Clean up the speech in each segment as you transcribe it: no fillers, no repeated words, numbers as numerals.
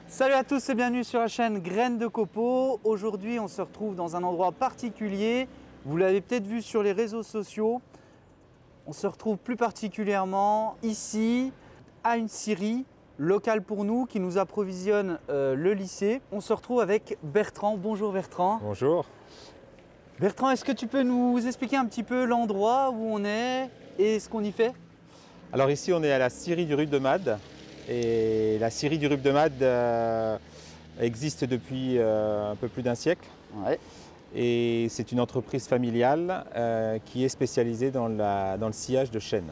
Salut à tous et bienvenue sur la chaîne Graines de Copeaux. Aujourd'hui, on se retrouve dans un endroit particulier. Vous l'avez peut-être vu sur les réseaux sociaux. On se retrouve plus particulièrement ici à une scierie locale pour nous qui nous approvisionne le lycée. On se retrouve avec Bertrand. Bonjour Bertrand. Bonjour. Bertrand, est-ce que tu peux nous expliquer un petit peu l'endroit où on est et ce qu'on y fait? Alors ici, on est à la scierie du Rubemade. Et la scierie du Rubemade existe depuis un peu plus d'un siècle. Ouais. Et c'est une entreprise familiale qui est spécialisée dans le sciage de chêne.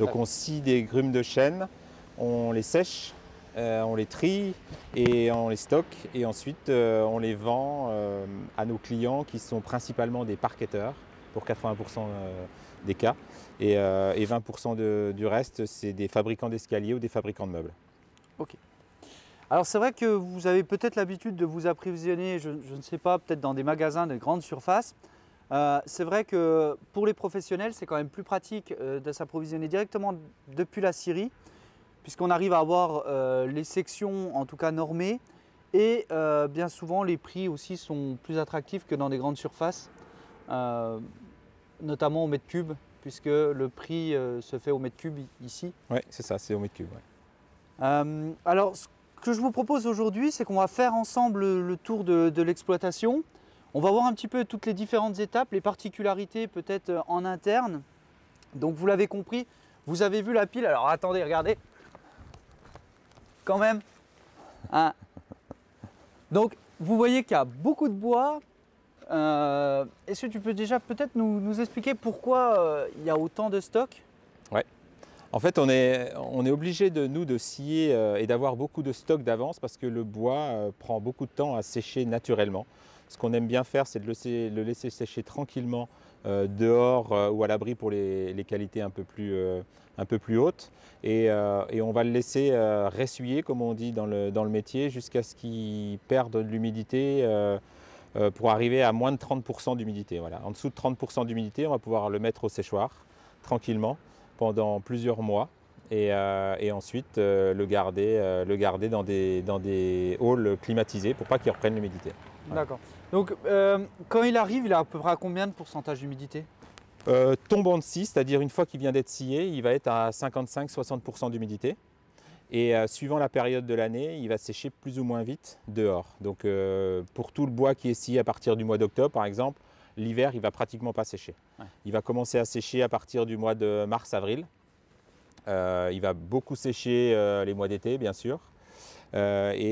Donc on scie des grumes de chêne, on les sèche, on les trie et on les stocke. Et ensuite on les vend à nos clients qui sont principalement des parqueteurs pour 80% des cas. Et 20% du reste, c'est des fabricants d'escaliers ou des fabricants de meubles. Ok. Alors c'est vrai que vous avez peut-être l'habitude de vous approvisionner, je ne sais pas, peut-être dans des magasins de grande surface. C'est vrai que pour les professionnels, c'est quand même plus pratique de s'approvisionner directement depuis la scierie, puisqu'on arrive à avoir les sections en tout cas normées et bien souvent les prix aussi sont plus attractifs que dans des grandes surfaces, notamment au mètre cube, puisque le prix se fait au mètre cube ici. Oui, c'est ça, c'est au mètre cube. Ouais. Alors, ce que je vous propose aujourd'hui, c'est qu'on va faire ensemble le tour de l'exploitation. On va voir un petit peu toutes les différentes étapes, les particularités peut-être en interne. Donc, vous l'avez compris, vous avez vu la pile. Alors, attendez, regardez. Quand même. Hein. Donc, vous voyez qu'il y a beaucoup de bois. Est-ce que tu peux déjà peut-être nous expliquer pourquoi il y a autant de stock? Ouais. En fait, on est obligé de scier et d'avoir beaucoup de stock d'avance parce que le bois prend beaucoup de temps à sécher naturellement. Ce qu'on aime bien faire, c'est de le laisser sécher tranquillement dehors ou à l'abri pour les qualités un peu plus hautes. Et on va le laisser ressuyer, comme on dit dans le métier, jusqu'à ce qu'il perde de l'humidité. Pour arriver à moins de 30% d'humidité. Voilà. En dessous de 30% d'humidité, on va pouvoir le mettre au séchoir tranquillement pendant plusieurs mois et ensuite le garder dans des halls climatisés pour pas qu'il reprenne l'humidité. Voilà. D'accord. Donc quand il arrive, il a à peu près à combien de pourcentage d'humidité? Tombant de scie, c'est-à-dire une fois qu'il vient d'être scié, il va être à 55-60% d'humidité. Et suivant la période de l'année, il va sécher plus ou moins vite dehors. Donc pour tout le bois qui est scié à partir du mois d'octobre par exemple, l'hiver il ne va pratiquement pas sécher. Ouais. Il va commencer à sécher à partir du mois de mars-avril. Il va beaucoup sécher les mois d'été bien sûr. Un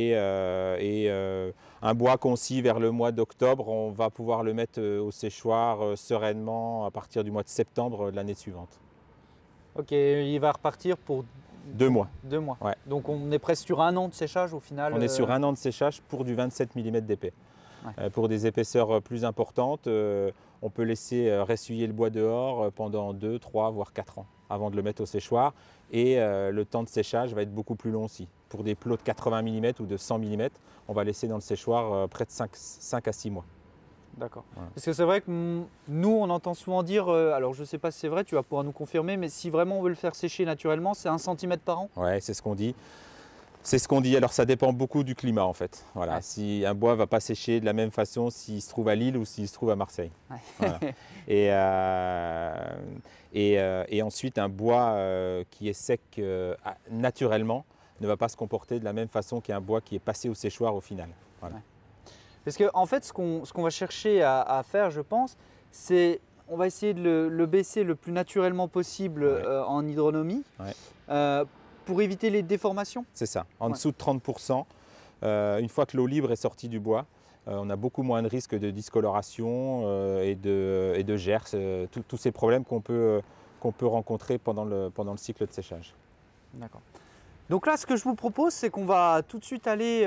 bois qu'on scie vers le mois d'octobre, on va pouvoir le mettre au séchoir sereinement à partir du mois de septembre de l'année suivante. Ok, il va repartir pour 2 mois. 2 mois. Ouais. Donc on est presque sur 1 an de séchage au final. On est sur 1 an de séchage pour du 27 mm d'épais. Ouais. Pour des épaisseurs plus importantes, on peut laisser ressuyer le bois dehors pendant 2, 3, voire 4 ans avant de le mettre au séchoir. Et le temps de séchage va être beaucoup plus long aussi. Pour des plots de 80 mm ou de 100 mm, on va laisser dans le séchoir près de 5 à 6 mois. D'accord. Ouais. Parce que c'est vrai que nous, on entend souvent dire, alors je ne sais pas si c'est vrai, tu vas pouvoir nous confirmer, mais si vraiment on veut le faire sécher naturellement, c'est 1 cm par an? Oui, c'est ce qu'on dit. C'est ce qu'on dit. Alors ça dépend beaucoup du climat en fait. Voilà. Ouais. Si un bois ne va pas sécher de la même façon s'il se trouve à Lille ou s'il se trouve à Marseille. Ouais. Voilà. Et ensuite, un bois qui est sec naturellement ne va pas se comporter de la même façon qu'un bois qui est passé au séchoir au final. Voilà. Ouais. Parce qu'en fait, ce qu'on va chercher à faire, je pense, c'est on va essayer de le baisser le plus naturellement possible en hydronomie pour éviter les déformations. C'est ça, en dessous de 30%. Une fois que l'eau libre est sortie du bois, on a beaucoup moins de risques de discoloration et de gerces, tous ces problèmes qu'on peut rencontrer pendant le cycle de séchage. D'accord. Donc là, ce que je vous propose, c'est qu'on va tout de suite aller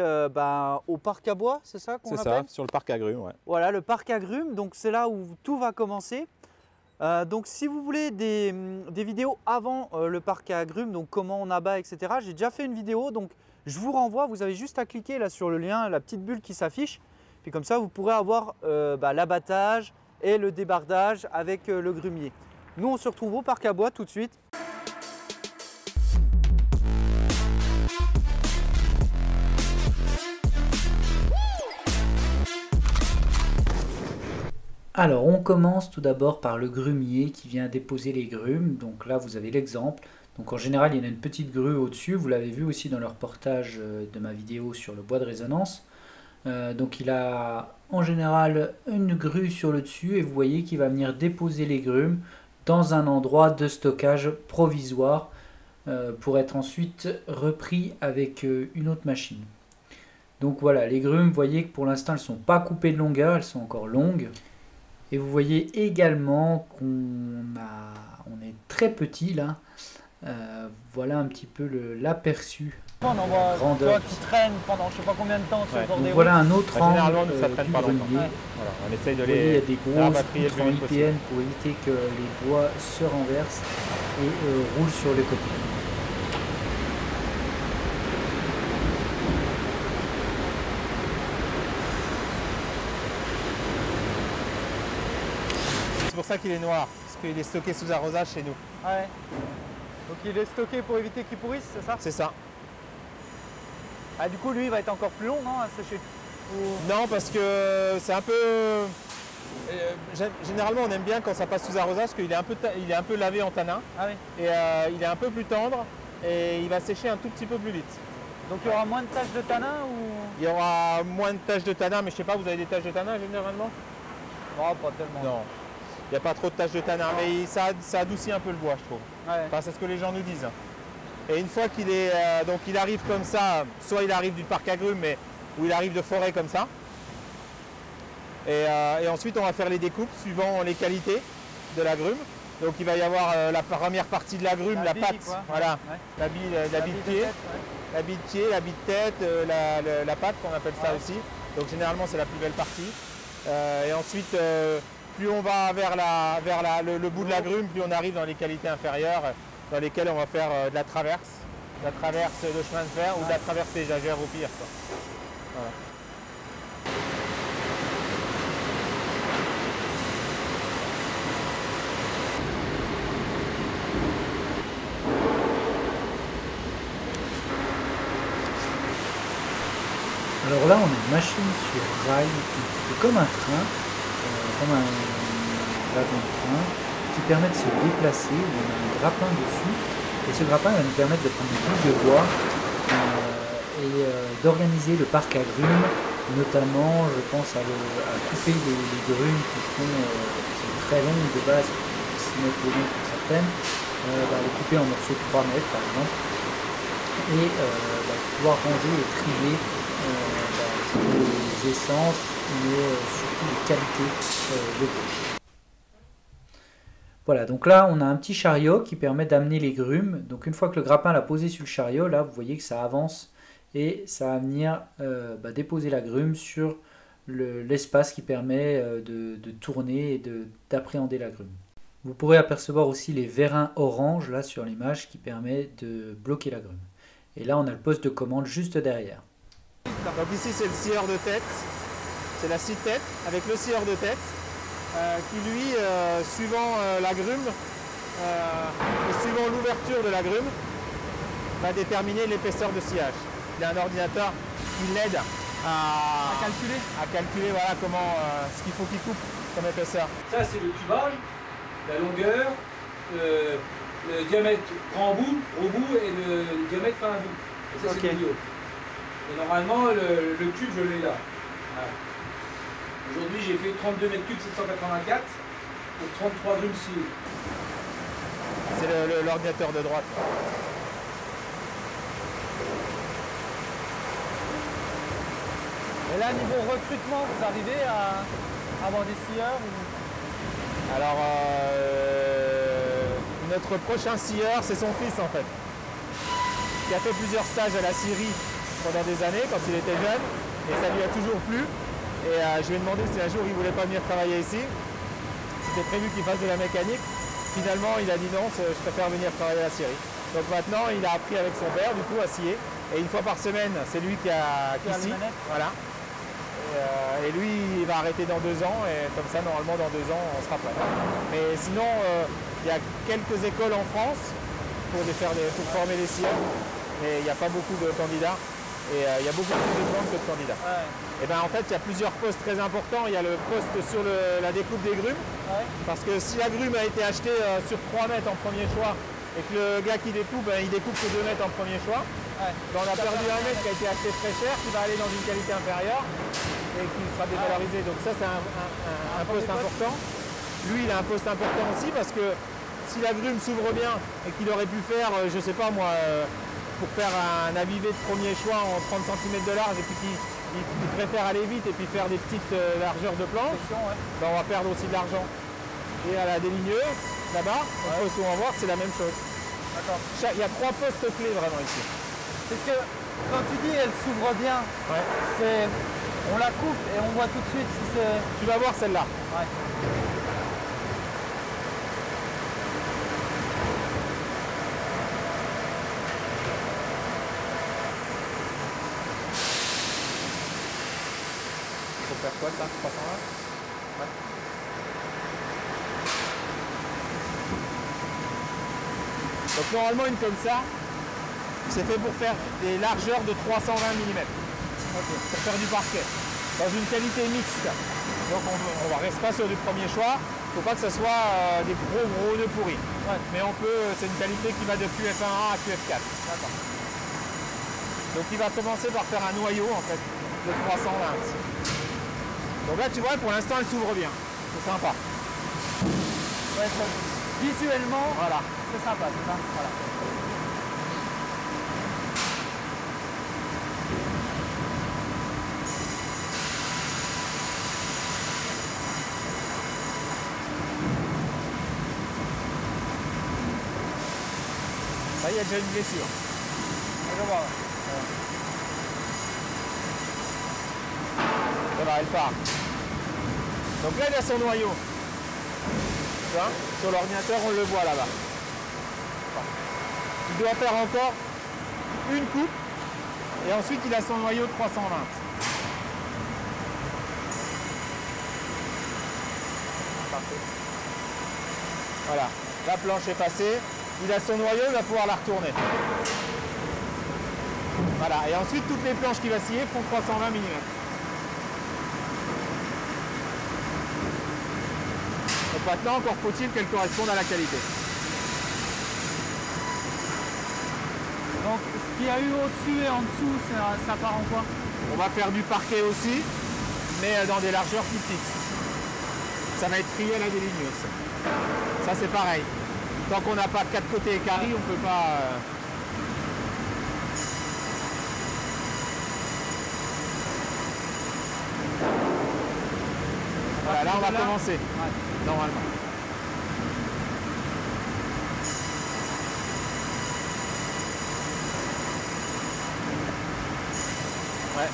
au parc à bois, c'est ça qu'on l'appelle? C'est ça, sur le parc agrumes. Ouais. Voilà, le parc agrumes, donc c'est là où tout va commencer. Donc si vous voulez des vidéos avant le parc à agrumes, donc comment on abat, etc. J'ai déjà fait une vidéo, donc je vous renvoie, vous avez juste à cliquer là sur le lien, la petite bulle qui s'affiche. Puis comme ça, vous pourrez avoir l'abattage et le débardage avec le grumier. Nous, on se retrouve au parc à bois tout de suite. Alors, on commence tout d'abord par le grumier qui vient déposer les grumes. Donc là, vous avez l'exemple. Donc en général, il y en a une petite grue au-dessus. Vous l'avez vu aussi dans le reportage de ma vidéo sur le bois de résonance. Donc il a en général une grue sur le dessus et vous voyez qu'il va venir déposer les grumes dans un endroit de stockage provisoire pour être ensuite repris avec une autre machine. Donc voilà, les grumes, vous voyez que pour l'instant, elles ne sont pas coupées de longueur, elles sont encore longues. Et vous voyez également on est très petit là. Voilà un petit peu l'aperçu. On en voit grandeur qui traîne pendant je sais pas combien de temps sur le bord Donc des routes. voilà un autre angle Généralement, ça traîne du pas longtemps. grenier. Voilà, on essaye de Vous voyez, il y a les des grosses rapatrier le poutres plus en vite possible. IPN pour éviter que les bois se renversent et roulent sur les côtés. C'est pour ça qu'il est noir, parce qu'il est stocké sous arrosage chez nous. Ouais. Donc il est stocké pour éviter qu'il pourrisse, c'est ça? C'est ça. Ah, du coup, lui, il va être encore plus long, non, à sécher? Non, parce que c'est un peu... généralement, on aime bien quand ça passe sous arrosage, parce qu'il est il est un peu lavé en tanin. Ah oui. Et il est un peu plus tendre, et il va sécher un tout petit peu plus vite. Donc il y aura moins de taches de tanin ou... Il y aura moins de taches de tanin, mais je sais pas, vous avez des taches de tanin généralement? Non, pas tellement. Non. Il n'y a pas trop de taches de tanin, mais ça adoucit un peu le bois, je trouve. Ouais. Enfin, c'est ce que les gens nous disent. Et une fois qu'il est, donc il arrive comme ça, soit il arrive du parc agrumes, mais ou il arrive de forêt comme ça. Et ensuite, on va faire les découpes suivant les qualités de l'agrume. Donc il va y avoir la première partie de l'agrume, la bille, patte, quoi. voilà, Ouais. la bille de pied, tête, ouais. la bille de pied, la bille de tête, la patte qu'on appelle ça Ouais. aussi. Donc généralement c'est la plus belle partie. Et ensuite, plus on va vers le bout de l'agrume, plus on arrive dans les qualités inférieures, dans lesquelles on va faire de la traverse de chemin de fer ou de la traverse paysagère au pire, quoi. Voilà. Alors là, on a une machine sur rail, un petit peu comme un train, comme un wagon de train, qui permet de se déplacer, où on a un grappin dessus, et ce grappin va nous permettre de prendre des bouts de bois et d'organiser le parc agrumes, notamment, je pense, à couper les grumes qui sont très longues de base, 6 mètres de long pour certaines, les couper en morceaux de 3 mètres par exemple, et pouvoir ranger et trier les essences, mais surtout les qualités de bois. Voilà, donc là on a un petit chariot qui permet d'amener les grumes. Donc une fois que le grappin l'a posé sur le chariot, là vous voyez que ça avance et ça va venir déposer la grume sur l'espace qui permet de tourner et d'appréhender la grume. Vous pourrez apercevoir aussi les vérins orange là sur l'image qui permet de bloquer la grume. Et là on a le poste de commande juste derrière. Donc ici c'est le scieur de tête, c'est la scie tête avec le scieur de tête qui lui, suivant l'agrume et suivant l'ouverture de l'agrume, va déterminer l'épaisseur de sciage. Il y a un ordinateur qui l'aide à calculer voilà, comment, ce qu'il faut qu'il coupe comme épaisseur. Ça c'est le cubage, la longueur, le diamètre grand bout, gros bout et le diamètre fin bout. Et ça c'est le milieu. Et normalement, le cube, je l'ai là. Voilà. Aujourd'hui, j'ai fait 32 mètres cubes 784 pour 33 grumes sciées. C'est l'ordinateur de droite. Et là, niveau recrutement, vous arrivez à avoir des scieurs ou... Alors, notre prochain scieur, c'est son fils en fait, qui a fait plusieurs stages à la scierie pendant des années quand il était jeune, et ça lui a toujours plu. Et je lui ai demandé si un jour il voulait pas venir travailler ici. C'était prévu qu'il fasse de la mécanique. Finalement, il a dit non, je préfère venir travailler à la scierie. Donc maintenant, il a appris avec son père, du coup, à scier. Et une fois par semaine, c'est lui qui scie. Voilà. Et lui, il va arrêter dans 2 ans, et comme ça, normalement, dans 2 ans, on sera prêt. Mais sinon, il y a quelques écoles en France pour former les scieurs, mais il n'y a pas beaucoup de candidats. Et il y a beaucoup plus de demandes que de candidats. Ouais. Et ben en fait, il y a plusieurs postes très importants. Il y a le poste sur la découpe des grumes. Ouais. Parce que si la grume a été achetée sur 3 mètres en premier choix et que le gars qui découpe, il découpe que 2 mètres en premier choix, Ouais. ben, on a perdu 1 mètre qui a été acheté très cher, qui va aller dans une qualité inférieure et qui sera dévalorisé. Donc ça, c'est un poste important. Lui, il a un poste important aussi parce que si la grume s'ouvre bien et qu'il aurait pu faire, je sais pas moi, pour faire un avivé de premier choix en 30 cm de large et puis qu'il préfère aller vite et puis faire des petites largeurs de planche, Ouais. ben, on va perdre aussi de l'argent. Et à la déligneuse, là-bas, au poste où on va voir, c'est la même chose. D'accord. Il y a 3 postes clés vraiment ici. C'est que quand tu dis elle s'ouvre bien, Ouais. c'est on la coupe et on voit tout de suite si c'est. Tu vas voir celle-là. Ouais. Faut faire quoi ça, 320? Ouais. Donc normalement une comme ça, c'est fait pour faire des largeurs de 320 mm. Pour faire du parquet. Dans une qualité mixte. Donc on va rester pas sur du premier choix. Il ne faut pas que ce soit des gros nœuds pourris. Ouais. Mais on peut, c'est une qualité qui va de QF1A à QF4. D'accord. Donc il va commencer par faire un noyau en fait de 320. Donc là tu vois pour l'instant elle s'ouvre bien. C'est sympa. Ouais, visuellement, Voilà. c'est sympa, c'est ça. Voilà. Là il y a déjà une blessure. Je vois. Voilà, elle part. Donc là, il a son noyau. Tu vois, sur l'ordinateur, on le voit là-bas. Il doit faire encore une coupe. Et ensuite, il a son noyau de 320. Parfait. Voilà, la planche est passée. Il a son noyau, il va pouvoir la retourner. Voilà, et ensuite, toutes les planches qu'il va scier font 320 mm. Donc maintenant, encore faut-il qu'elle corresponde à la qualité. Donc ce qu'il y a eu au-dessus et en dessous, ça part en quoi? On va faire du parquet aussi, mais dans des largeurs plus petites. Ça va être trié à la déligneuse. Ça c'est pareil. Tant qu'on n'a pas 4 côtés équarris, on ne peut pas... Voilà, là on va commencer, Ouais. normalement. Ouais.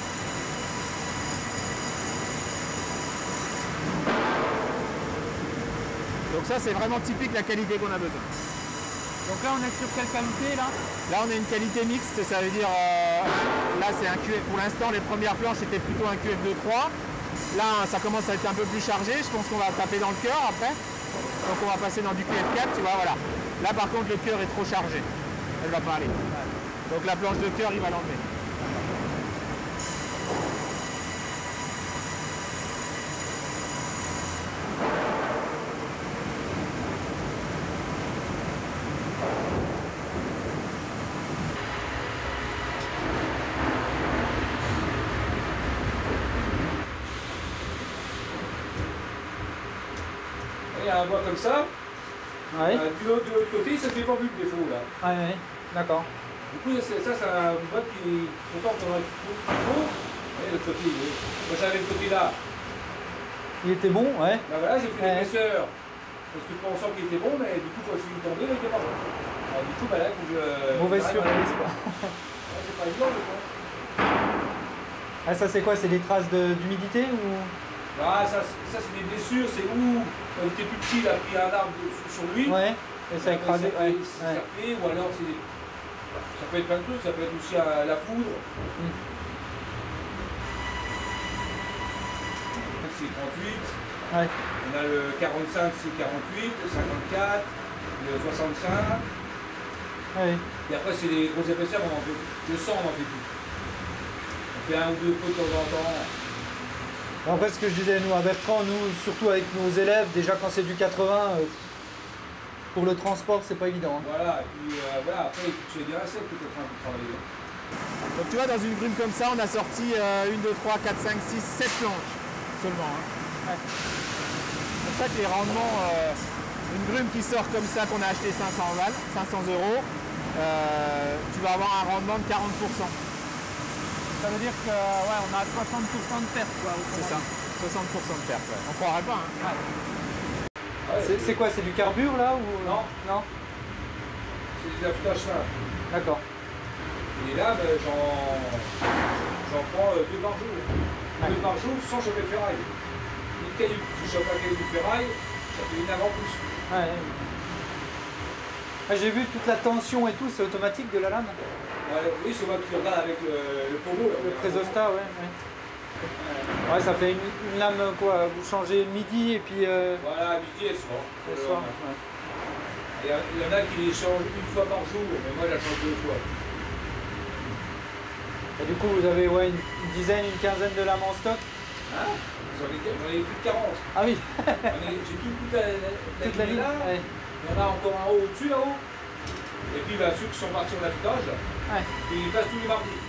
Donc ça c'est vraiment typique la qualité qu'on a besoin. Donc là on est sur quelle qualité là? Là on a une qualité mixte, ça veut dire là c'est un QF. Pour l'instant les premières planches étaient plutôt un QF 2.3. Là ça commence à être un peu plus chargé, je pense qu'on va taper dans le cœur après. Donc on va passer dans du QF4, tu vois, voilà. Là par contre le cœur est trop chargé. Elle va pas aller. Donc la planche de cœur il va l'enlever. Il y a un bois comme ça, Ouais. de l'autre côté, ça fait pas vu le défaut là. Ouais, d'accord. Du coup, ça c'est un bois qui est content qu'on aurait trop. Et l'autre côté, moi j'avais le côté là. Il était bon, ouais. Ben voilà, j'ai fait Ouais. l'épaisseur. Parce que on sent qu'il était bon, mais du coup, quand je suis tombé, il était pas bon. Alors, du coup, ben là, il faut que je. Mauvaise j'arrive à- surprise, quoi. Ouais, c'est pas évident, je crois. Ah, ça c'est quoi? C'est des traces d'humidité ou? Ah, ça c'est des blessures, c'est où, quand il était plus petit, il a pris un arbre sur lui. Ouais. Et ça a écrasé. Ouais. Ça fait, ou alors c'est. Ça peut être plein de trucs, ça peut être aussi la foudre. C'est 38. Ouais. On a le 45, c'est 48, le 54, le 65. Ouais. Et après, c'est les grosses épaisseurs, on en fait. Le 100, on en fait plus. fais un ou deux pots de temps en temps. Après, ce que je disais, nous, à Bertrand, nous, surtout avec nos élèves, déjà quand c'est du 80, pour le transport, c'est pas évident. Hein. Voilà, et puis voilà, après, tu fais bien assez peut-être un peu de travailler. Donc tu vois, dans une grume comme ça, on a sorti 1, 2, 3, 4, 5, 6, 7 planches seulement. Hein. Ouais. C'est pour ça que les rendements, une grume qui sort comme ça, qu'on a acheté 500 balles, 500 €, tu vas avoir un rendement de 40%. Ça veut dire que ouais, on a 60% de perte. C'est ça, 60% de perte. Ouais. On croirait pas. Hein. Ouais. C'est quoi, c'est du carbure là ou... Non. Non. C'est des affûtages simples. D'accord. Et là, ben, j'en prends 2 par jour. 2 par jour sans choper de ferraille. Ni de cailloux. Si je chope un caillou de ferraille, ça fait une avant plus. Ouais. Ah, j'ai vu toute la tension et tout, c'est automatique de la lame. Ouais, oui, c'est moi qui regarde avec le pommeau. Le présostat, ouais. Ouais, ça fait une lame quoi, vous changez midi et puis... Voilà, midi et le soir. Le soir, ouais. Il y en a qui les changent une fois par jour, mais moi je la change 2 fois. Et du coup, vous avez ouais, une dizaine, une quinzaine de lames en stock. Hein? J'en ai plus de 40. Ah oui. J'ai toute la ligne là. Ouais. Il y en a encore un haut au-dessus là-haut. Et puis bah, ceux qui sont partis en affûtage, Ouais. ils passent tous les mardis.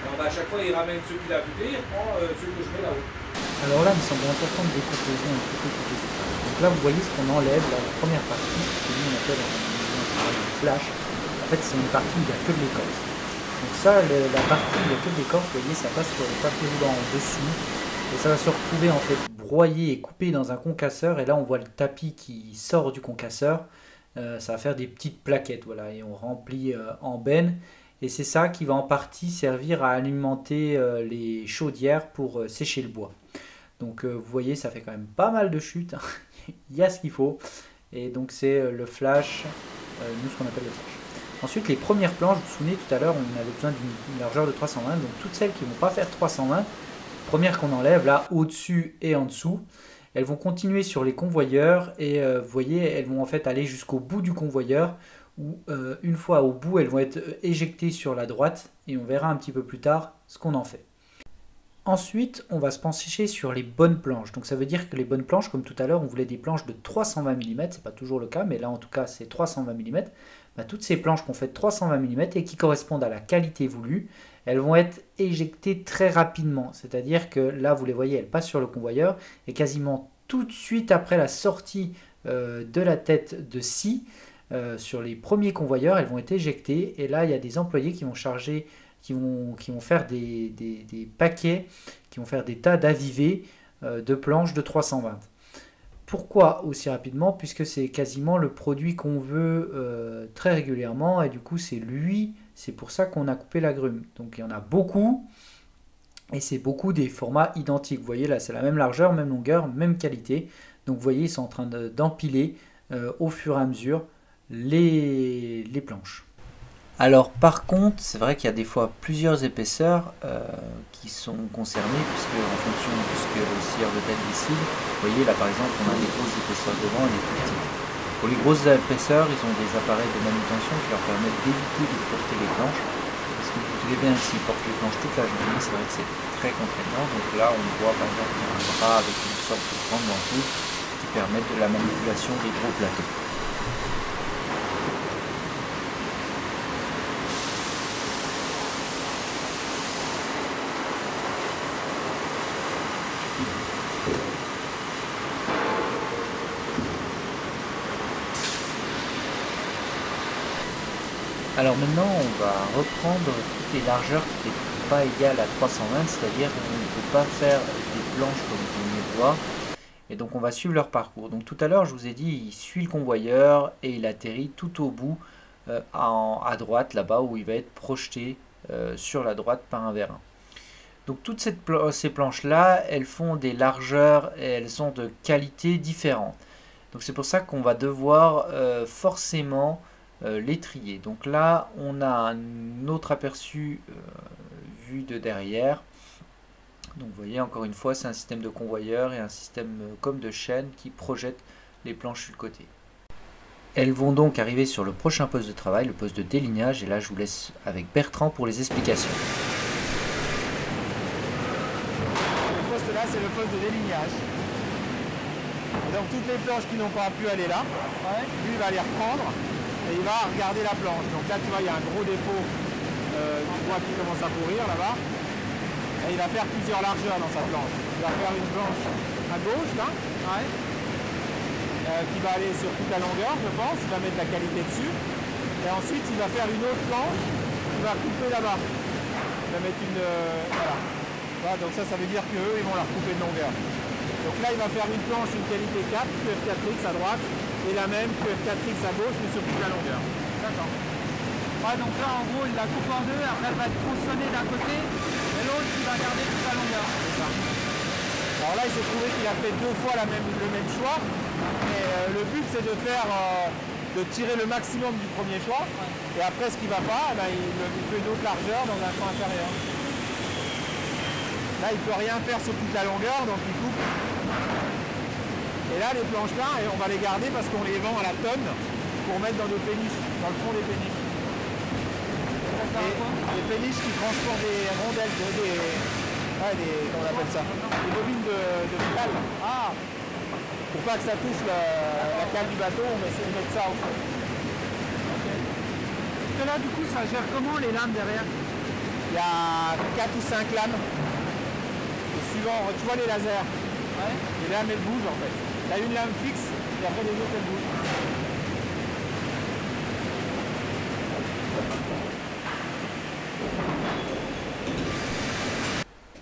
Alors bah, à chaque fois, il ramène ceux qu'il a affûtés, il reprend ceux que je mets là-haut. Alors là, il me semble important de décomposer un petit peu toutes les étapes. Donc là, vous voyez ce qu'on enlève, là, la première partie, c'est ce que nous on appelle le flash. En fait, c'est une partie où il n'y a que de l'écorce. Donc ça, la partie où il n'y a que de l'écorce, vous voyez, ça passe sur le papier roulant en dessous. Et ça va se retrouver en fait broyé et coupé dans un concasseur. Et là, on voit le tapis qui sort du concasseur. Ça va faire des petites plaquettes, voilà, et on remplit en benne. Et c'est ça qui va en partie servir à alimenter les chaudières pour sécher le bois. Donc vous voyez, ça fait quand même pas mal de chutes. Il y a ce qu'il faut. Et donc c'est le flash, nous ce qu'on appelle le flash. Ensuite, les premières planches, vous vous souvenez tout à l'heure, on avait besoin d'une largeur de 320. Donc toutes celles qui ne vont pas faire 320, première qu'on enlève, là, au-dessus et en dessous, elles vont continuer sur les convoyeurs et vous voyez, elles vont en fait aller jusqu'au bout du convoyeur où une fois au bout, elles vont être éjectées sur la droite et on verra un petit peu plus tard ce qu'on en fait. Ensuite, on va se pencher sur les bonnes planches. Donc ça veut dire que les bonnes planches, comme tout à l'heure, on voulait des planches de 320 mm, c'est pas toujours le cas, mais là en tout cas c'est 320 mm. Bah, toutes ces planches qu'on fait de 320 mm et qui correspondent à la qualité voulue, elles vont être éjectées très rapidement. C'est-à-dire que là, vous les voyez, elles passent sur le convoyeur et quasiment tout de suite après la sortie de la tête de scie, sur les premiers convoyeurs, elles vont être éjectées. Et là, il y a des employés qui vont charger, qui vont faire des paquets, qui vont faire des tas d'avivés de planches de 320. Pourquoi aussi rapidement? Puisque c'est quasiment le produit qu'on veut très régulièrement et du coup c'est lui, c'est pour ça qu'on a coupé la grume. Donc il y en a beaucoup et c'est beaucoup des formats identiques. Vous voyez là c'est la même largeur, même longueur, même qualité. Donc vous voyez ils sont en train d'empiler au fur et à mesure les planches. Alors par contre, c'est vrai qu'il y a des fois plusieurs épaisseurs qui sont concernées puisque en fonction de ce que le scieur de tête décide, vous voyez là par exemple on a des grosses épaisseurs devant et des plus petites. Pour les grosses épaisseurs, ils ont des appareils de manutention qui leur permettent d'éviter de porter les planches. Parce que vous savez bien s'ils portent les planches toute la journée, c'est vrai que c'est très contraignant. Donc là on voit par exemple un bras avec une sorte de grande ventouse qui permettent de la manipulation des gros plateaux. Alors maintenant, on va reprendre toutes les largeurs qui n'étaient pas égales à 320, c'est-à-dire qu'on ne peut pas faire des planches comme vous venez de voir. Et donc on va suivre leur parcours. Donc tout à l'heure, je vous ai dit, il suit le convoyeur et il atterrit tout au bout à droite, là-bas, où il va être projeté sur la droite par un vérin. Donc toutes ces planches-là, elles font des largeurs et elles sont de qualité différente. Donc c'est pour ça qu'on va devoir forcément les trier. Donc là on a un autre aperçu vu de derrière. Donc vous voyez encore une fois c'est un système de convoyeur et un système comme de chaîne qui projette les planches sur le côté. Elles vont donc arriver sur le prochain poste de travail, le poste de délignage, et là je vous laisse avec Bertrand pour les explications. poste-là, c'est le poste de délignage. Et donc toutes les planches qui n'ont pas pu aller là, lui il va les reprendre et il va regarder la planche. Donc là tu vois, il y a un gros défaut du bois qui commence à pourrir là-bas. Et il va faire plusieurs largeurs dans sa planche. Il va faire une planche à gauche là, qui va aller sur toute la longueur, je pense. Il va mettre la qualité dessus. Et ensuite il va faire une autre planche qui va couper là-bas. Il va mettre une... voilà, donc ça veut dire qu'eux ils vont la recouper de longueur. Donc là il va faire une planche, une qualité 4, QF4X à droite, et la même QF4X à gauche, mais sur toute la longueur. D'accord. Ouais, donc là en gros il la coupe en deux, après elle va être tronçonnée d'un côté, et l'autre il va garder toute la longueur. C'est ça. Alors là il s'est trouvé qu'il a fait deux fois le même choix, mais le but c'est de faire... de tirer le maximum du premier choix, et après ce qui ne va pas, il fait une autre largeur dans un champ inférieur. Là il ne peut rien faire sur toute la longueur, donc il coupe. Et là les planches là, on va les garder parce qu'on les vend à la tonne pour mettre dans nos péniches, dans le fond des péniches. Et les péniches qui transportent des rondelles, comment on appelle ça, des bobines de métal. Ah, pour pas que ça touche la cale du bateau, on essaie de mettre ça au fond. Okay. Parce que là, du coup, ça gère comment les lames derrière? Il y a 4 ou 5 lames. Et suivant, tu vois les lasers, les lames elles bougent en fait. Il y a une lame fixe et après les autres elles bougent.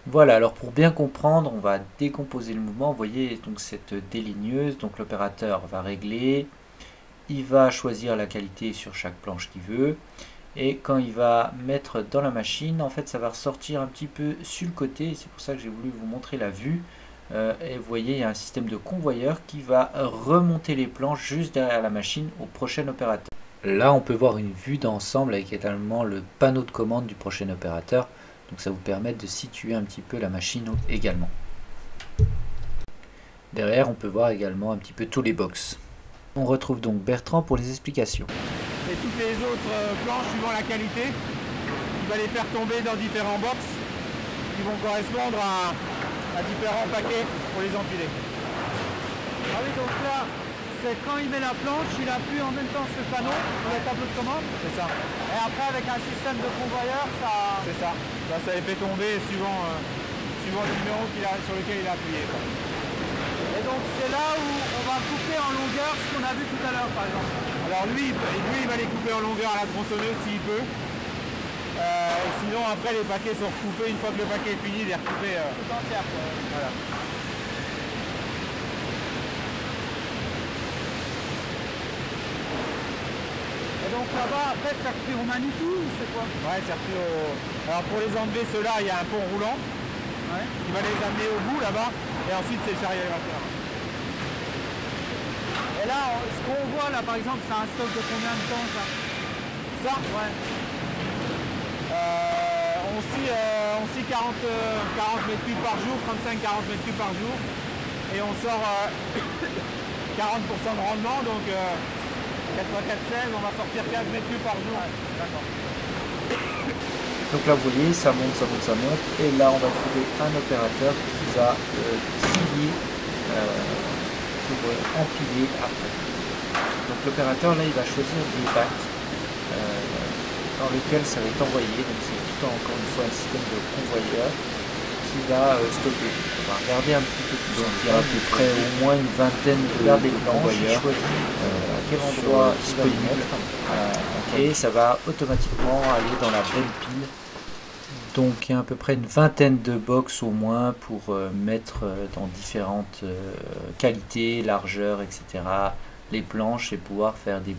Voilà, alors pour bien comprendre, on va décomposer le mouvement. Vous voyez donc cette déligneuse, donc l'opérateur va régler, il va choisir la qualité sur chaque planche qu'il veut, et quand il va mettre dans la machine, en fait ça va ressortir un petit peu sur le côté, c'est pour ça que j'ai voulu vous montrer la vue. Et vous voyez, il y a un système de convoyeur qui va remonter les planches juste derrière la machine au prochain opérateur. Là, on peut voir une vue d'ensemble avec également le panneau de commande du prochain opérateur. Donc ça vous permet de situer un petit peu la machine également. Derrière, on peut voir également un petit peu tous les box. On retrouve donc Bertrand pour les explications. Et toutes les autres planches, suivant la qualité, il va les faire tomber dans différents box qui vont correspondre à différents paquets pour les empiler. Ah oui, donc là, c'est quand il met la planche, il appuie en même temps sur le panneau, le tableau de commande. C'est ça. Et après, avec un système de convoyeur, ça... C'est ça. Là, ça les fait tomber suivant le numéro sur lequel il a appuyé. Et donc, c'est là où on va couper en longueur ce qu'on a vu tout à l'heure, par exemple. Alors lui, il va les couper en longueur à la tronçonneuse s'il peut. Sinon, après, les paquets sont recoupés. Une fois que le paquet est fini, il est recoupé. Tout entière, quoi. Voilà. Et donc là-bas, après, circuit au Manitou, c'est quoi? Ouais, circuit au... Alors pour les enlever, ceux-là, il y a un pont roulant qui va les amener au bout là-bas, et ensuite c'est le chariot élévateur. Et là, ce qu'on voit là, par exemple, c'est un stock de combien de temps ça? Ça? Ouais. On scie 40 mètres cubes par jour, 35-40 mètres cubes par jour, et on sort 40% de rendement, donc 4 x 4, 16, on va sortir 15 mètres cubes par jour. D'accord. Donc là vous voyez, ça monte, ça monte, ça monte, et là on va trouver un opérateur qui va trier pour empiler après. Donc l'opérateur là il va choisir des bacs dans lesquels ça va être envoyé, donc c'est tout encore une fois un système de convoyeur qui va stocker. On va regarder un petit peu plus, donc il y a à peu près au moins une vingtaine de convoyeurs, à quel endroit disponible, et ça va automatiquement aller dans la bonne pile. Donc il y a à peu près une vingtaine de box au moins pour mettre dans différentes qualités, largeurs, etc. les planches et pouvoir faire des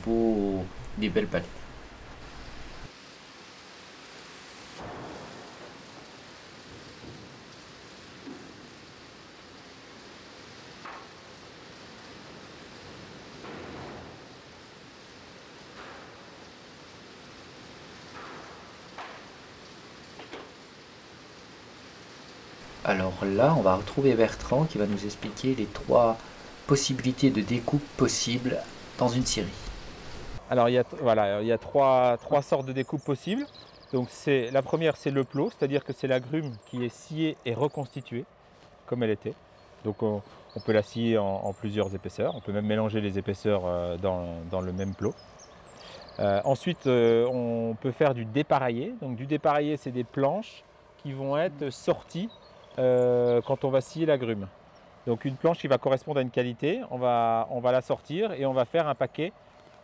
belles palettes. Alors là, on va retrouver Bertrand qui va nous expliquer les 3 possibilités de découpe possibles dans une scierie. Alors il y a trois sortes de découpes possibles. Donc la première c'est le plot, c'est-à-dire que c'est la grume qui est sciée et reconstituée. comme elle était. Donc on peut la scier en plusieurs épaisseurs. On peut même mélanger les épaisseurs dans le même plot. Ensuite, on peut faire du dépareillé. Donc du dépareillé, c'est des planches qui vont être sorties quand on va scier la grume. Donc une planche qui va correspondre à une qualité, on va la sortir et on va faire un paquet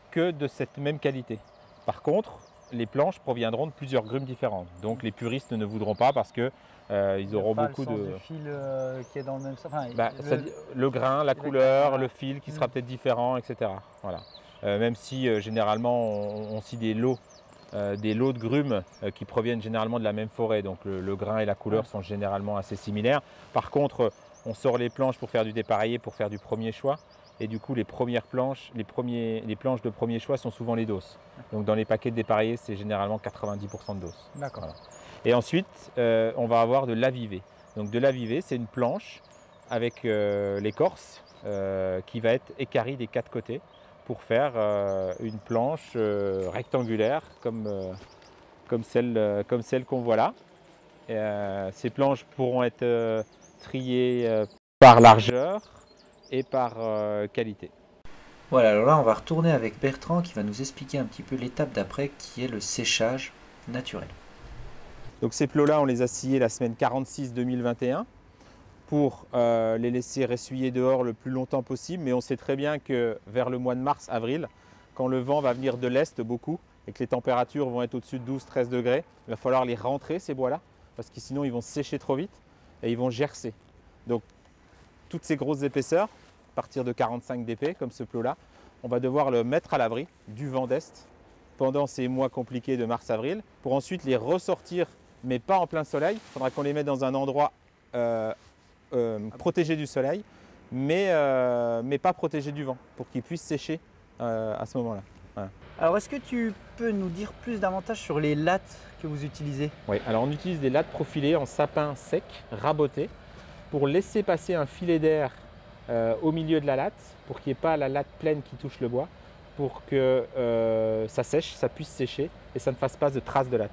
que de cette même qualité. Par contre, les planches proviendront de plusieurs grumes différentes. Donc les puristes ne voudront pas parce que ils auront beaucoup de... Le fil qui est dans le même sens. Enfin, le grain, la couleur, le fil qui sera peut-être différent, etc. Voilà. Même si généralement on scie des lots de grumes qui proviennent généralement de la même forêt. Donc le grain et la couleur sont généralement assez similaires. Par contre, on sort les planches pour faire du dépareillé, pour faire du premier choix. Et du coup, les premières planches, les planches de premier choix sont souvent les doses. Donc dans les paquets de dépareillé, c'est généralement 90% de doses. D'accord. Voilà. Et ensuite, on va avoir de l'avivé. Donc de l'avivé, c'est une planche avec l'écorce qui va être équarrie des 4 côtés pour faire une planche rectangulaire comme celle qu'on voit là. Et, ces planches pourront être triées par largeur et par qualité. Voilà, alors là on va retourner avec Bertrand qui va nous expliquer un petit peu l'étape d'après qui est le séchage naturel. Donc ces plots-là, on les a sciés la semaine 46-2021 pour les laisser ressuyer dehors le plus longtemps possible. Mais on sait très bien que vers le mois de mars-avril, quand le vent va venir de l'est beaucoup et que les températures vont être au-dessus de 12-13 degrés, il va falloir les rentrer ces bois-là parce que sinon ils vont sécher trop vite et ils vont gercer. Donc toutes ces grosses épaisseurs, à partir de 45 dp comme ce plot-là, on va devoir le mettre à l'abri du vent d'est pendant ces mois compliqués de mars-avril pour ensuite les ressortir, mais pas en plein soleil. Il faudra qu'on les mette dans un endroit protégé du soleil, mais pas protégé du vent, pour qu'ils puissent sécher à ce moment-là. Voilà. Alors, est-ce que tu peux nous dire plus davantage sur les lattes que vous utilisez? Oui, alors on utilise des lattes profilées en sapin sec, raboté, pour laisser passer un filet d'air au milieu de la latte, pour qu'il n'y ait pas la latte pleine qui touche le bois, pour que ça sèche, ça puisse sécher et ça ne fasse pas de traces de latte.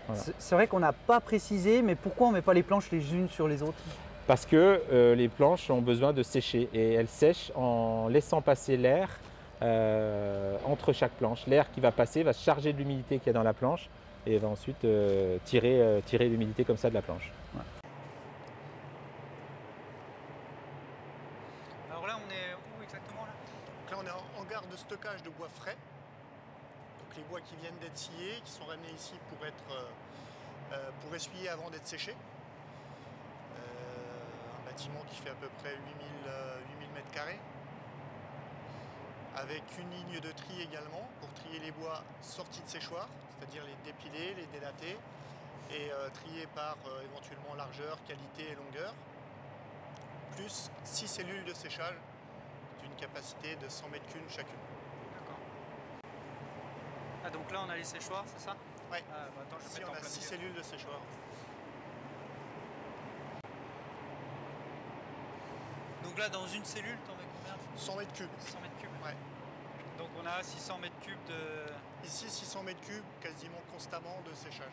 Voilà. C'est vrai qu'on n'a pas précisé, mais pourquoi on ne met pas les planches les unes sur les autres? Parce que les planches ont besoin de sécher et elles sèchent en laissant passer l'air entre chaque planche. L'air qui va passer va charger de l'humidité qu'il y a dans la planche et va ensuite tirer l'humidité comme ça de la planche. Ouais. Alors là, on est où exactement là? Donc là, on est en gare de stockage de bois frais. Donc les bois qui viennent d'être sciés, qui sont ramenés ici pour essuyer avant d'être séchés. Un bâtiment qui fait à peu près 8000 m², avec une ligne de tri également pour trier les bois sortis de séchoir, c'est-à-dire les dépiler, les délater et trier par éventuellement largeur, qualité et longueur, plus 6 cellules de séchage d'une capacité de 100 m³ chacune. D'accord. Ah, donc là on a les séchoirs, c'est ça? Oui. Ah, bah attends, Ici on a 6 cellules de séchoir. Donc là, dans une cellule, t'en mets combien? 100 m³. 100 m³. Ouais. Donc on a 600 m³ de... Ici 600 m³ quasiment constamment de séchage.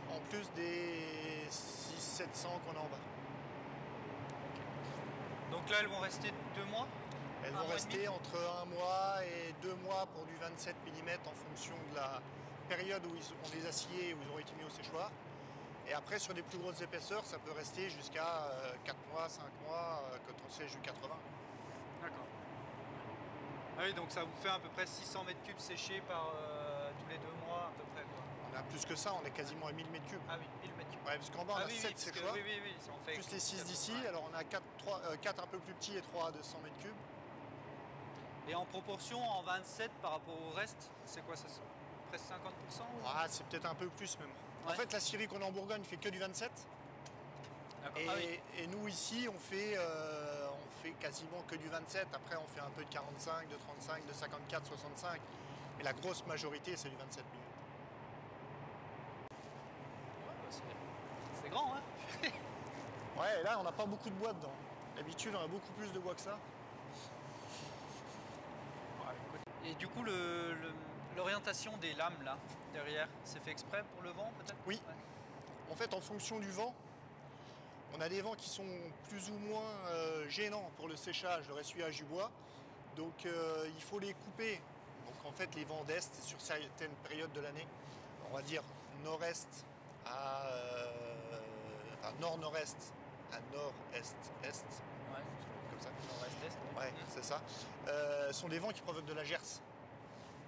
En plus des 600-700 qu'on a en bas. Donc là, elles vont rester 2 mois? Elles vont rester entre 1 mois et 2 mois pour du 27 mm en fonction de la période où on les a sciés et où ils ont été mis au séchoir. Et après, sur des plus grosses épaisseurs, ça peut rester jusqu'à 4 mois, 5 mois, quand on sèche du 80. D'accord. Ah oui, donc ça vous fait à peu près 600 m³ séchés par tous les 2 mois à peu près, quoi. On a plus que ça, on est quasiment à 1000 m³. Ah oui, 1000 m³. Ouais, parce qu'en bas, on a 7 séchoirs, oui, ça en fait plus les 6 d'ici. Alors on a 4 un peu plus petits et 3 à 200 m³. Et en proportion, en 27 par rapport au reste, c'est quoi ça? Presque 50% ou... Ah, c'est peut-être un peu plus même. Ouais. En fait, la scierie qu'on a en Bourgogne fait que du 27. Et nous ici, on fait quasiment que du 27. Après, on fait un peu de 45, de 35, de 54, 65. Mais la grosse majorité, c'est du 27 mm. C'est grand, hein? Ouais, et là, on n'a pas beaucoup de bois dedans. D'habitude, on a beaucoup plus de bois que ça. Et du coup, l'orientation des lames là, derrière, c'est fait exprès pour le vent peut-être? Oui. Ouais. En fait, en fonction du vent, On a des vents qui sont plus ou moins gênants pour le séchage, le ressuyage du bois. Donc il faut les couper. Donc en fait les vents d'est sur certaines périodes de l'année, on va dire nord-est à nord-nord-est à nord-est-est. Ouais. Comme ça. Nord-est-est. Ouais, c'est ça. Sont des vents qui provoquent de la gerce.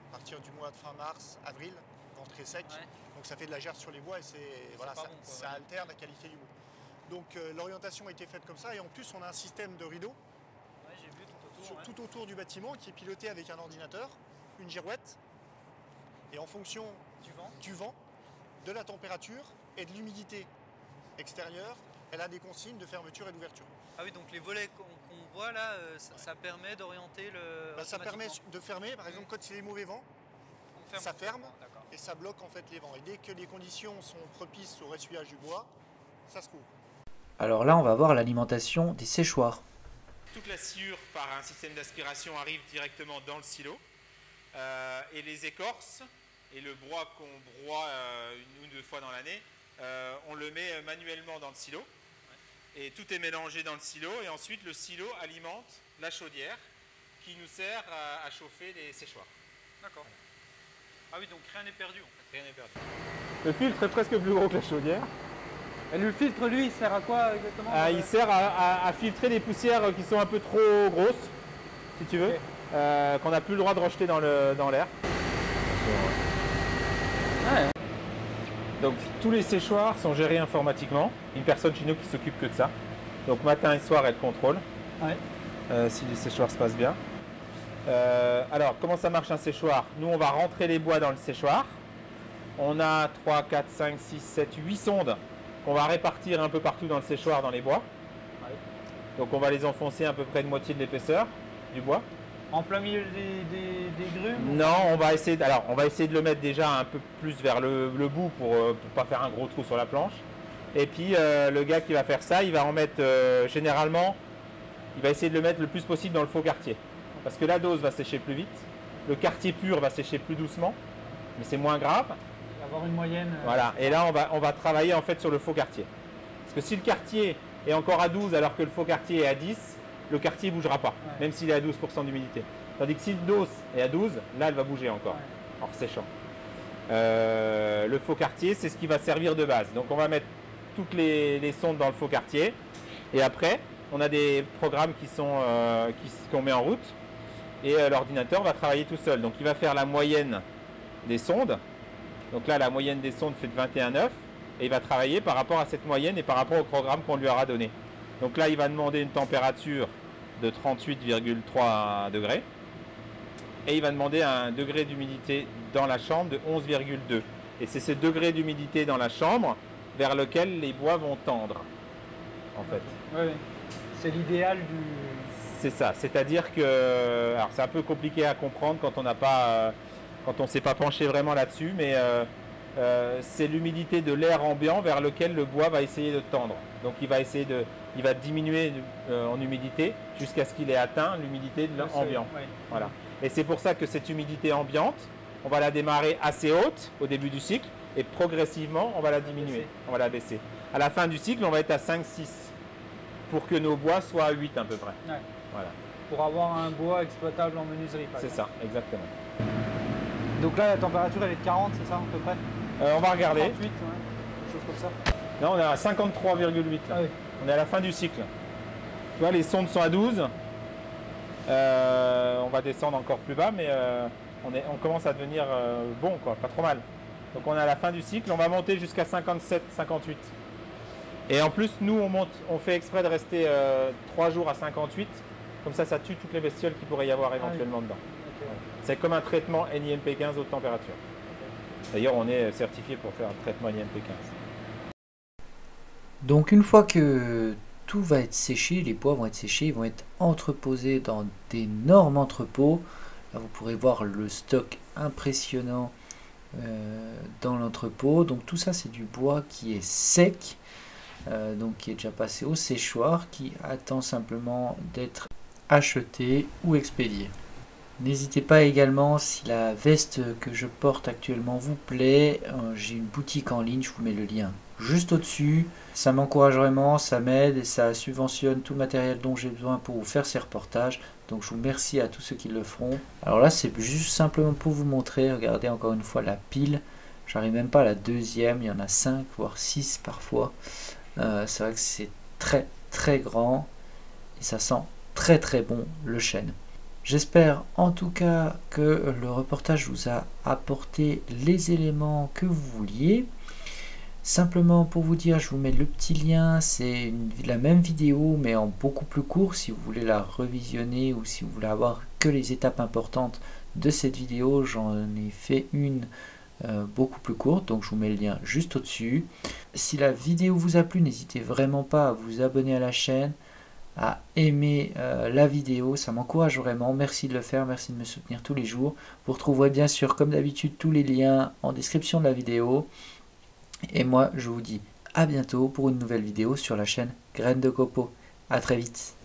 À partir du mois de fin mars, avril, vent très sec. Ouais. Donc ça fait de la gerce sur les bois et voilà, pas bon, ça altère la qualité du bois. Donc l'orientation a été faite comme ça et en plus on a un système de rideau Ouais, j'ai vu tout autour. tout autour du bâtiment qui est piloté avec un ordinateur, une girouette et en fonction du vent, de la température et de l'humidité extérieure, elle a des consignes de fermeture et d'ouverture. Ah oui, donc les volets qu'on voit là, ça permet d'orienter le... Ça permet de fermer, par exemple quand il y a les mauvais vents, ça ferme et ça bloque en fait les vents. Et dès que les conditions sont propices au ressuyage du bois, ça se couvre. Alors là, on va voir l'alimentation des séchoirs. Toute la sciure par un système d'aspiration arrive directement dans le silo et les écorces et le bois qu'on broie une ou deux fois dans l'année, on le met manuellement dans le silo et tout est mélangé dans le silo et ensuite le silo alimente la chaudière qui nous sert à chauffer les séchoirs. D'accord. Ah oui, donc rien n'est perdu en fait. Rien n'est perdu. Le filtre est presque plus gros que la chaudière. Et le filtre, lui, il sert à quoi exactement? Il sert à filtrer les poussières qui sont un peu trop grosses, si tu veux, Okay. qu'on n'a plus le droit de rejeter dans l'air. Ouais. Donc tous les séchoirs sont gérés informatiquement. Une personne chez nous qui s'occupe que de ça. Donc matin et soir, elle contrôle si les séchoirs se passent bien. Alors, comment ça marche un séchoir? Nous, on va rentrer les bois dans le séchoir. On a 3, 4, 5, 6, 7, 8 sondes qu'on va répartir un peu partout dans le séchoir, dans les bois. Ouais. Donc on va les enfoncer à peu près de moitié de l'épaisseur du bois. En plein milieu des grumes? Non, on va essayer de le mettre déjà un peu plus vers le bout pour pas faire un gros trou sur la planche. Et puis le gars qui va faire ça, il va en mettre généralement, il va essayer de le mettre le plus possible dans le faux quartier. Parce que la dose va sécher plus vite, le quartier pur va sécher plus doucement, mais c'est moins grave. Avoir une moyenne. Voilà, et là on va travailler en fait sur le faux quartier. Parce que si le quartier est encore à 12 alors que le faux quartier est à 10, le quartier ne bougera pas, même s'il est à 12% d'humidité. Tandis que si le dose est à 12, là elle va bouger encore, en séchant. Le faux quartier, c'est ce qui va servir de base. Donc on va mettre toutes les sondes dans le faux quartier. Et après, on a des programmes qu'on met en route. Et l'ordinateur va travailler tout seul. Donc il va faire la moyenne des sondes. Donc là, la moyenne des sondes fait de 21,9. Et il va travailler par rapport à cette moyenne et par rapport au programme qu'on lui aura donné. Donc là, il va demander une température de 38,3 degrés. Et il va demander un degré d'humidité dans la chambre de 11,2. Et c'est ce degré d'humidité dans la chambre vers lequel les bois vont tendre, en fait. Oui, c'est l'idéal du... C'est ça, c'est-à-dire que... Alors c'est un peu compliqué à comprendre quand on n'a pas... quand on ne s'est pas penché vraiment là-dessus, mais c'est l'humidité de l'air ambiant vers lequel le bois va essayer de tendre. Donc il va diminuer en humidité jusqu'à ce qu'il ait atteint l'humidité de l'ambiant. Oui. Voilà. Et c'est pour ça que cette humidité ambiante, on va la démarrer assez haute au début du cycle et progressivement on va la diminuer, on va la baisser. À la fin du cycle, on va être à 5-6 pour que nos bois soient à 8 à peu près. Ouais. Voilà. Pour avoir un bois exploitable en menuiserie. C'est ça, exactement. Donc là, la température elle est de 40, c'est ça à peu près? On va regarder. 38, ouais. Quelque chose comme ça. Là, on est à 53,8. Ah oui. On est à la fin du cycle. Tu vois, les sondes sont à 12. On va descendre encore plus bas, mais on commence à devenir bon, quoi, pas trop mal. Donc on est à la fin du cycle, on va monter jusqu'à 57, 58. Et en plus, nous, on fait exprès de rester 3 jours à 58. Comme ça tue toutes les bestioles qu'il pourrait y avoir éventuellement dedans. Okay. Ouais. C'est comme un traitement NIMP15 haute température. Okay. D'ailleurs, on est certifié pour faire un traitement NIMP15. Donc une fois que tout va être séché, les bois vont être séchés, ils vont être entreposés dans d'énormes entrepôts. Là, vous pourrez voir le stock impressionnant dans l'entrepôt. Donc tout ça, c'est du bois qui est sec, donc qui est déjà passé au séchoir, qui attend simplement d'être acheté ou expédié. N'hésitez pas également, si la veste que je porte actuellement vous plaît, j'ai une boutique en ligne, je vous mets le lien juste au-dessus. Ça m'encourage vraiment, ça m'aide et ça subventionne tout le matériel dont j'ai besoin pour vous faire ces reportages. Donc je vous remercie à tous ceux qui le feront. Alors là c'est juste simplement pour vous montrer, regardez encore une fois la pile. J'arrive même pas à la deuxième, il y en a 5 voire 6 parfois. C'est vrai que c'est très très grand et ça sent très très bon le chêne. J'espère en tout cas que le reportage vous a apporté les éléments que vous vouliez. Simplement pour vous dire, je vous mets le petit lien, c'est la même vidéo mais en beaucoup plus court si vous voulez la revisionner ou si vous voulez avoir que les étapes importantes de cette vidéo. J'en ai fait une beaucoup plus courte, donc je vous mets le lien juste au-dessus. Si la vidéo vous a plu, n'hésitez vraiment pas à vous abonner à la chaîne, à aimer la vidéo, ça m'encourage vraiment. Merci de le faire, merci de me soutenir tous les jours. Vous retrouverez bien sûr comme d'habitude tous les liens en description de la vidéo. Et moi je vous dis à bientôt pour une nouvelle vidéo sur la chaîne Graines de Copeaux. A très vite.